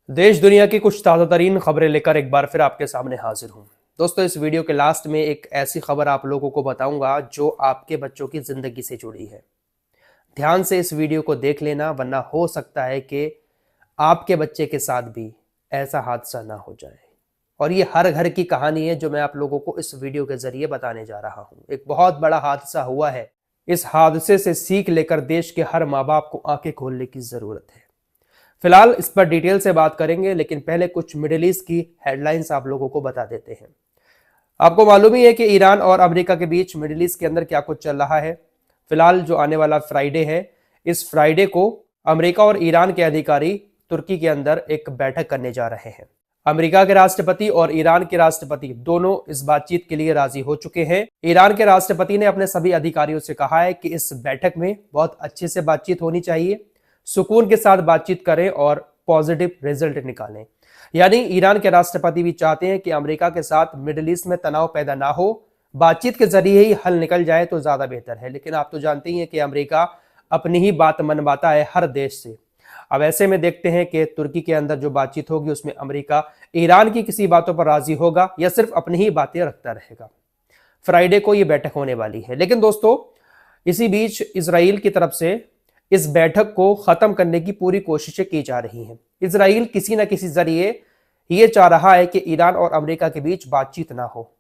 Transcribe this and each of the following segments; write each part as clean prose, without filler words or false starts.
देश दुनिया की कुछ ताज़ा तरीन खबरें लेकर एक बार फिर आपके सामने हाजिर हूं। दोस्तों, इस वीडियो के लास्ट में एक ऐसी खबर आप लोगों को बताऊंगा जो आपके बच्चों की जिंदगी से जुड़ी है। ध्यान से इस वीडियो को देख लेना, वरना हो सकता है कि आपके बच्चे के साथ भी ऐसा हादसा ना हो जाए। और ये हर घर की कहानी है जो मैं आप लोगों को इस वीडियो के जरिए बताने जा रहा हूं। एक बहुत बड़ा हादसा हुआ है। इस हादसे से सीख लेकर देश के हर माँ बाप को आंखें खोलने की जरूरत है। फिलहाल इस पर डिटेल से बात करेंगे, लेकिन पहले कुछ मिडिल ईस्ट की हेडलाइंस आप लोगों को बता देते हैं। आपको मालूम ही है कि ईरान और अमेरिका के बीच मिडिल ईस्ट के अंदर क्या कुछ चल रहा है। फिलहाल जो आने वाला फ्राइडे है, इस फ्राइडे को अमेरिका और ईरान के अधिकारी तुर्की के अंदर एक बैठक करने जा रहे हैं। अमेरिका के राष्ट्रपति और ईरान के राष्ट्रपति दोनों इस बातचीत के लिए राजी हो चुके हैं। ईरान के राष्ट्रपति ने अपने सभी अधिकारियों से कहा है कि इस बैठक में बहुत अच्छे से बातचीत होनी चाहिए, सुकून के साथ बातचीत करें और पॉजिटिव रिजल्ट निकालें। यानी ईरान के राष्ट्रपति भी चाहते हैं कि अमेरिका के साथ मिडिल ईस्ट में तनाव पैदा ना हो, बातचीत के जरिए ही हल निकल जाए तो ज्यादा बेहतर है। लेकिन आप तो जानते ही हैं कि अमेरिका अपनी ही बात मनवाता है हर देश से। अब ऐसे में देखते हैं कि तुर्की के अंदर जो बातचीत होगी उसमें अमेरिका ईरान की किसी बातों पर राजी होगा या सिर्फ अपनी ही बातें रखता रहेगा। फ्राइडे को यह बैठक होने वाली है। लेकिन दोस्तों, इसी बीच इजराइल की तरफ से इस बैठक को खत्म करने की पूरी कोशिशें की जा रही हैं। इजराइल किसी न किसी जरिए यह चाह रहा है कि ईरान और अमेरिका के बीच बातचीत ना हो।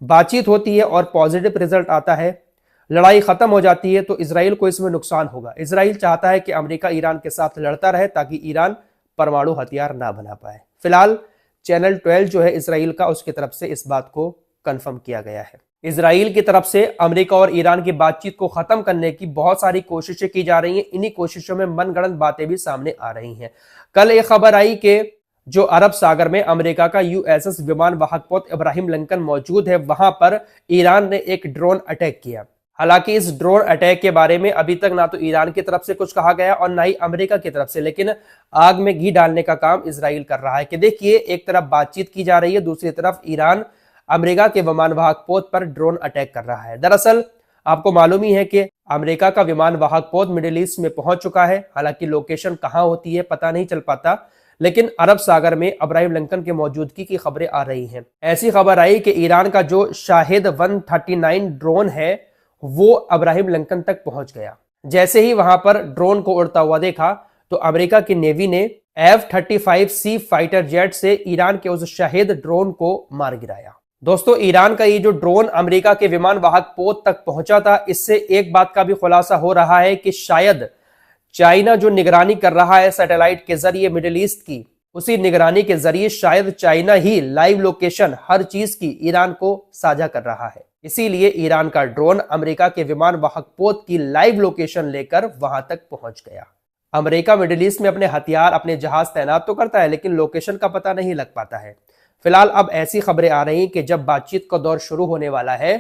बातचीत होती है और पॉजिटिव रिजल्ट आता है, लड़ाई खत्म हो जाती है, तो इजराइल को इसमें नुकसान होगा। इजराइल चाहता है कि अमेरिका ईरान के साथ लड़ता रहे ताकि ईरान परमाणु हथियार ना बना पाए। फिलहाल चैनल 12 जो है इजराइल का, उसकी तरफ से इस बात को कंफर्म किया गया है। इजराइल की तरफ से अमेरिका और ईरान की बातचीत को खत्म करने की बहुत सारी कोशिशें की जा रही हैं। इन्हीं कोशिशों में मनगढ़ंत बातें भी सामने आ रही हैं। कल एक खबर आई कि जो अरब सागर में अमेरिका का यूएसएस विमान वाहक पोत इब्राहिम लिंकन मौजूद है, वहां पर ईरान ने एक ड्रोन अटैक किया। हालांकि इस ड्रोन अटैक के बारे में अभी तक ना तो ईरान की तरफ से कुछ कहा गया और ना ही अमेरिका की तरफ से, लेकिन आग में घी डालने का काम इजराइल कर रहा है कि देखिए, एक तरफ बातचीत की जा रही है, दूसरी तरफ ईरान अमेरिका के विमान वाहक पोत पर ड्रोन अटैक कर रहा है। दरअसल आपको मालूम ही है कि अमेरिका का विमान वाहक पोत मिडिल ईस्ट में पहुंच चुका है। हालांकि लोकेशन कहां होती है पता नहीं चल पाता, लेकिन अरब सागर में इब्राहिम लिंकन के मौजूदगी की खबरें आ रही हैं। ऐसी खबर आई कि ईरान का जो शाहिद 139 ड्रोन है वो इब्राहिम लिंकन तक पहुंच गया। जैसे ही वहां पर ड्रोन को उड़ता हुआ देखा तो अमेरिका की नेवी ने F-35C फाइटर जेट से ईरान के उस शाहिद ड्रोन को मार गिराया। दोस्तों, ईरान का ये जो ड्रोन अमेरिका के विमान वाहक पोत तक पहुंचा था, इससे एक बात का भी खुलासा हो रहा है कि शायद चाइना जो निगरानी कर रहा है सैटेलाइट के जरिए मिडिल ईस्ट की, उसी निगरानी के जरिए शायद चाइना ही लाइव लोकेशन हर चीज की ईरान को साझा कर रहा है। इसीलिए ईरान का ड्रोन अमेरिका के विमान वाहक पोत की लाइव लोकेशन लेकर वहां तक पहुंच गया। अमेरिका मिडिल ईस्ट में अपने हथियार, अपने जहाज तैनात तो करता है, लेकिन लोकेशन का पता नहीं लग पाता है। फिलहाल अब ऐसी खबरें आ रही कि जब बातचीत का दौर शुरू होने वाला है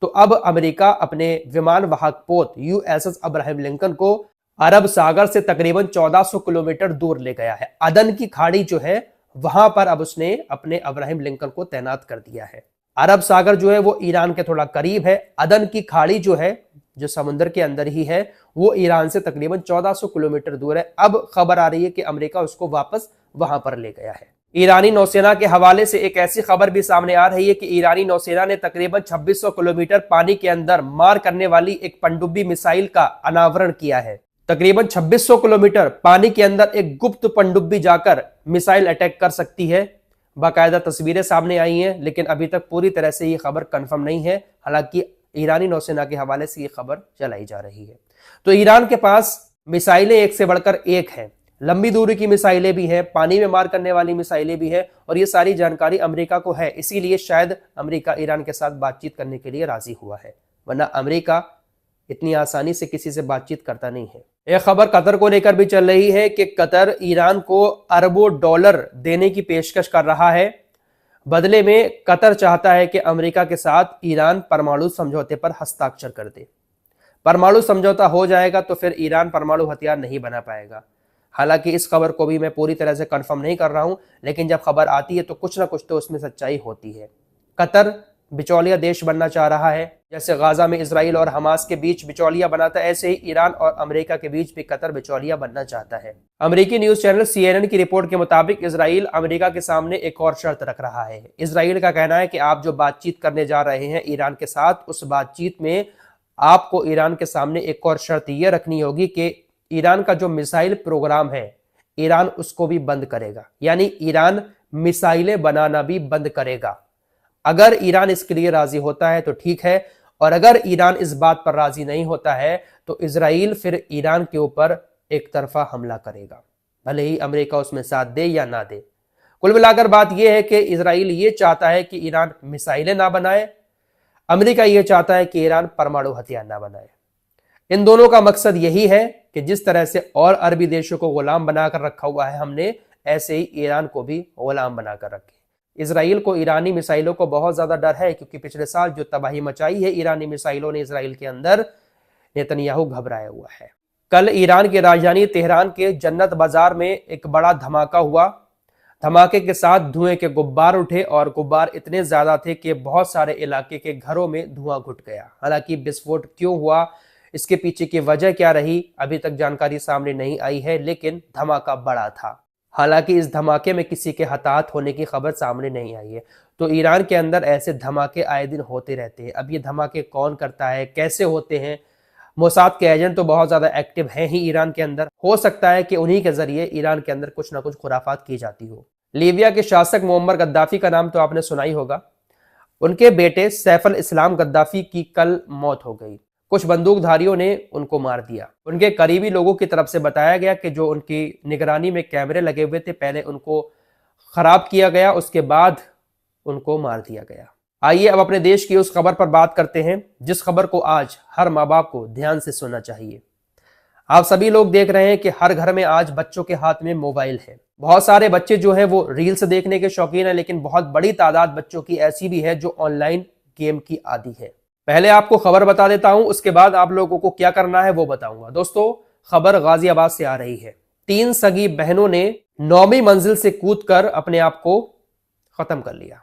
तो अब अमेरिका अपने विमान वाहक पोत यूएसएस इब्राहिम लिंकन को अरब सागर से तकरीबन 1400 किलोमीटर दूर ले गया है। अदन की खाड़ी जो है वहां पर अब उसने अपने इब्राहिम लिंकन को तैनात कर दिया है। अरब सागर जो है वो ईरान के थोड़ा करीब है। अदन की खाड़ी जो है, जो समुद्र के अंदर ही है, वो ईरान से तकरीबन 1400 किलोमीटर दूर है। अब खबर आ रही है कि अमेरिका उसको वापस वहां पर ले गया है। ईरानी नौसेना के हवाले से एक ऐसी खबर भी सामने आ रही है कि ईरानी नौसेना ने तकरीबन 2600 किलोमीटर पानी के अंदर मार करने वाली एक पनडुब्बी मिसाइल का अनावरण किया है। तकरीबन 2600 किलोमीटर पानी के अंदर एक गुप्त पनडुब्बी जाकर मिसाइल अटैक कर सकती है। बाकायदा तस्वीरें सामने आई हैं, लेकिन अभी तक पूरी तरह से ये खबर कंफर्म नहीं है। हालांकि ईरानी नौसेना के हवाले से ये खबर चलाई जा रही है। तो ईरान के पास मिसाइलें एक से बढ़कर एक हैं। लंबी दूरी की मिसाइलें भी हैं, पानी में मार करने वाली मिसाइलें भी हैं, और ये सारी जानकारी अमेरिका को है। इसीलिए शायद अमेरिका ईरान के साथ बातचीत करने के लिए राजी हुआ है, वरना अमेरिका इतनी आसानी से किसी से बातचीत करता नहीं है। एक खबर कतर को लेकर भी चल रही है कि कतर ईरान को अरबों डॉलर देने की पेशकश कर रहा है। बदले में कतर चाहता है कि अमेरिका के साथ ईरान परमाणु समझौते पर हस्ताक्षर कर दे। परमाणु समझौता हो जाएगा तो फिर ईरान परमाणु हथियार नहीं बना पाएगा। हालांकि इस खबर को भी मैं पूरी तरह से कंफर्म नहीं कर रहा हूं, लेकिन जब खबर आती है तो कुछ ना कुछ तो उसमें सच्चाई होती है। कतर बिचौलिया देश बनना चाह रहा है। जैसे गाजा में इजराइल और हमास के बीच बिचौलिया बना था, ऐसे ही ईरान और अमेरिका के बीच भी कतर बिचौलिया बनना चाहता है। अमेरिकी न्यूज चैनल CNN की रिपोर्ट के मुताबिक इजराइल अमेरिका के सामने एक और शर्त रख रहा है। इजराइल का कहना है कि आप जो बातचीत करने जा रहे हैं ईरान के साथ, उस बातचीत में आपको ईरान के सामने एक और शर्त यह रखनी होगी कि ईरान का जो मिसाइल प्रोग्राम है ईरान उसको भी बंद करेगा, यानी ईरान मिसाइलें बनाना भी बंद करेगा। अगर ईरान इसके लिए राजी होता है तो ठीक है, और अगर ईरान इस बात पर राजी नहीं होता है तो इजराइल फिर ईरान के ऊपर एक तरफा हमला करेगा, भले ही अमेरिका उसमें साथ दे या ना दे। कुल मिलाकर बात यह है कि इजराइल ये चाहता है कि ईरान मिसाइलें ना बनाए, अमेरिका यह चाहता है कि ईरान परमाणु हथियार ना बनाए। इन दोनों का मकसद यही है कि जिस तरह से और अरबी देशों को गुलाम बनाकर रखा हुआ है हमने, ऐसे ही ईरान को भी गुलाम बनाकर रखे। इजराइल को ईरानी मिसाइलों को बहुत ज्यादा डर है, क्योंकि पिछले साल जो तबाही मचाई है ईरानी मिसाइलों ने इजराइल के अंदर, नेतन्याहू घबराया हुआ है। कल ईरान की राजधानी तेहरान के जन्नत बाजार में एक बड़ा धमाका हुआ। धमाके के साथ धुएं के गुब्बार उठे और गुब्बार इतने ज्यादा थे कि बहुत सारे इलाके के घरों में धुआं घुट गया। हालांकि विस्फोट क्यों हुआ, इसके पीछे की वजह क्या रही, अभी तक जानकारी सामने नहीं आई है, लेकिन धमाका बड़ा था। हालांकि इस धमाके में किसी के हताहत होने की खबर सामने नहीं आई है। तो ईरान के अंदर ऐसे धमाके आए दिन होते रहते हैं। अब ये धमाके कौन करता है, कैसे होते हैं, मोसाद के एजेंट तो बहुत ज्यादा एक्टिव हैं ही ईरान के अंदर। हो सकता है कि उन्हीं के जरिए ईरान के अंदर कुछ ना कुछ खुराफात की जाती हो। लीबिया के शासक मुअम्मर गद्दाफी का नाम तो आपने सुना ही होगा। उनके बेटे सैफ अल इस्लाम गद्दाफी की कल मौत हो गई। कुछ बंदूकधारियों ने उनको मार दिया। उनके करीबी लोगों की तरफ से बताया गया कि जो उनकी निगरानी में कैमरे लगे हुए थे, पहले उनको खराब किया गया, उसके बाद उनको मार दिया गया। आइए अब अपने देश की उस खबर पर बात करते हैं जिस खबर को आज हर माँ बाप को ध्यान से सुनना चाहिए। आप सभी लोग देख रहे हैं कि हर घर में आज बच्चों के हाथ में मोबाइल है। बहुत सारे बच्चे जो है वो रील्स देखने के शौकीन है, लेकिन बहुत बड़ी तादाद बच्चों की ऐसी भी है जो ऑनलाइन गेम की आदी है। पहले आपको खबर बता देता हूं, उसके बाद आप लोगों को क्या करना है वो बताऊंगा। दोस्तों, खबर गाजियाबाद से आ रही है। 3 सगी बहनों ने 9वीं मंजिल से कूदकर अपने आप को खत्म कर लिया।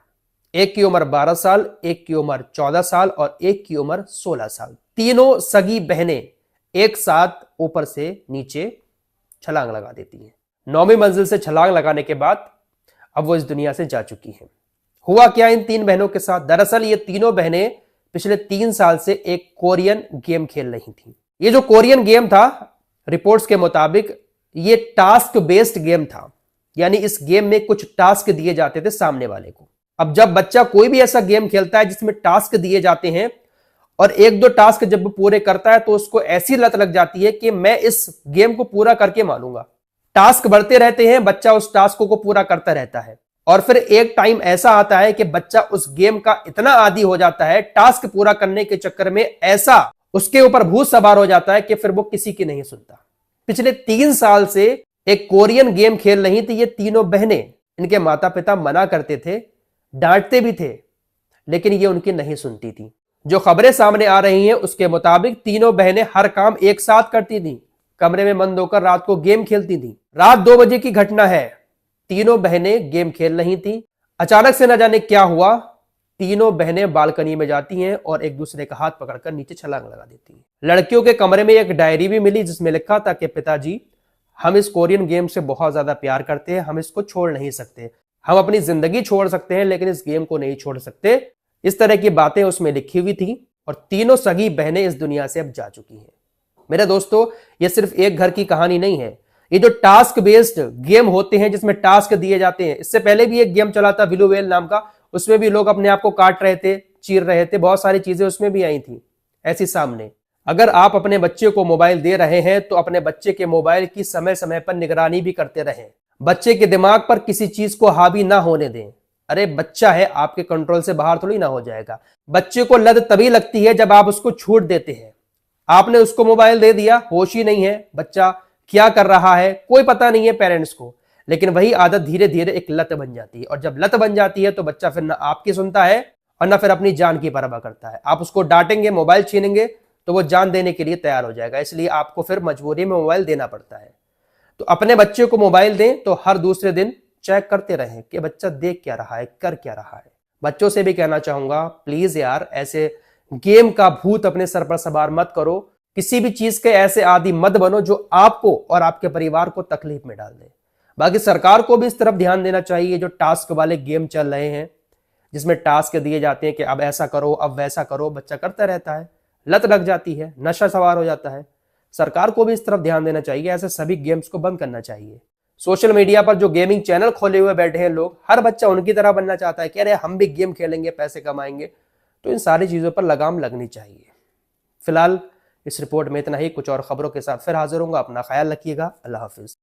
एक की उम्र 12 साल, एक की उम्र 14 साल और एक की उम्र 16 साल। तीनों सगी बहनें एक साथ ऊपर से नीचे छलांग लगा देती हैं। 9वीं मंजिल से छलांग लगाने के बाद अब वो इस दुनिया से जा चुकी हैं। हुआ क्या इन 3 बहनों के साथ? दरअसल ये तीनों बहनें पिछले 3 साल से एक कोरियन गेम खेल रही थी। ये जो कोरियन गेम था, रिपोर्ट्स के मुताबिक ये टास्क बेस्ड गेम था, यानी इस गेम में कुछ टास्क दिए जाते थे सामने वाले को। अब जब बच्चा कोई भी ऐसा गेम खेलता है जिसमें टास्क दिए जाते हैं और 1-2 टास्क जब पूरे करता है तो उसको ऐसी लत लग जाती है कि मैं इस गेम को पूरा करके मानूंगा। टास्क बढ़ते रहते हैं, बच्चा उस टास्क को पूरा करता रहता है और फिर एक टाइम ऐसा आता है कि बच्चा उस गेम का इतना आदी हो जाता है, टास्क पूरा करने के चक्कर में ऐसा उसके ऊपर भूत सवार हो जाता है कि फिर वो किसी की नहीं सुनता। पिछले 3 साल से एक कोरियन गेम खेल रही थी ये तीनों बहनें। इनके माता पिता मना करते थे, डांटते भी थे, लेकिन ये उनकी नहीं सुनती थी। जो खबरें सामने आ रही हैं उसके मुताबिक तीनों बहनें हर काम एक साथ करती थी, कमरे में बंद होकर रात को गेम खेलती थी। रात 2 बजे की घटना है, तीनों बहनें गेम खेल रही थी। अचानक से न जाने क्या हुआ, तीनों बहनें बालकनी में जाती हैं और एक दूसरे का हाथ पकड़कर नीचे छलांग लगा देती हैं। लड़कियों के कमरे में एक डायरी भी मिली जिसमें लिखा था कि पिताजी, हम इस कोरियन गेम से बहुत ज्यादा प्यार करते हैं, हम इसको छोड़ नहीं सकते। हम अपनी जिंदगी छोड़ सकते हैं लेकिन इस गेम को नहीं छोड़ सकते। इस तरह की बातें उसमें लिखी हुई थी और तीनों सगी बहनें इस दुनिया से अब जा चुकी हैं। मेरे दोस्तों, ये सिर्फ एक घर की कहानी नहीं है। ये जो टास्क बेस्ड गेम होते हैं जिसमें टास्क दिए जाते हैं, इससे पहले भी एक गेम चला था विलू वेल नाम का, उसमें भी लोग अपने आप को काट रहे थे, चीर रहे थे, बहुत सारी चीजें उसमें भी आई थी ऐसी सामने। अगर आप अपने बच्चे को मोबाइल दे रहे हैं तो अपने बच्चे के मोबाइल की समय समय पर निगरानी भी करते रहें। बच्चे के दिमाग पर किसी चीज को हावी ना होने दें। अरे बच्चा है, आपके कंट्रोल से बाहर थोड़ी ना हो जाएगा। बच्चे को लत तभी लगती है जब आप उसको छूट देते हैं। आपने उसको मोबाइल दे दिया, होश ही नहीं है, बच्चा क्या कर रहा है कोई पता नहीं है पेरेंट्स को, लेकिन वही आदत धीरे धीरे एक लत बन जाती है। और जब लत बन जाती है तो बच्चा फिर ना आपकी सुनता है और ना फिर अपनी जान की परवाह करता है। आप उसको डांटेंगे, मोबाइल छीनेंगे तो वो जान देने के लिए तैयार हो जाएगा, इसलिए आपको फिर मजबूरी में मोबाइल देना पड़ता है। तो अपने बच्चे को मोबाइल दें तो हर दूसरे दिन चेक करते रहें कि बच्चा देख क्या रहा है, कर क्या रहा है। बच्चों से भी कहना चाहूंगा, प्लीज यार ऐसे गेम का भूत अपने सर पर सवार मत करो। किसी भी चीज के ऐसे आदी मत बनो जो आपको और आपके परिवार को तकलीफ में डाल दे। बाकी सरकार को भी इस तरफ ध्यान देना चाहिए। जो टास्क वाले गेम चल रहे हैं जिसमें टास्क दिए जाते हैं कि अब ऐसा करो अब वैसा करो, बच्चा करता रहता है, लत लग जाती है, नशा सवार हो जाता है। सरकार को भी इस तरफ ध्यान देना चाहिए, ऐसे सभी गेम्स को बंद करना चाहिए। सोशल मीडिया पर जो गेमिंग चैनल खोले हुए बैठे हैं लोग, हर बच्चा उनकी तरह बनना चाहता है कि अरे हम भी गेम खेलेंगे पैसे कमाएंगे। तो इन सारी चीजों पर लगाम लगनी चाहिए। फिलहाल इस रिपोर्ट में इतना ही। कुछ और खबरों के साथ फिर हाजिर होऊंगा। अपना ख्याल रखिएगा। अल्लाह हाफिज।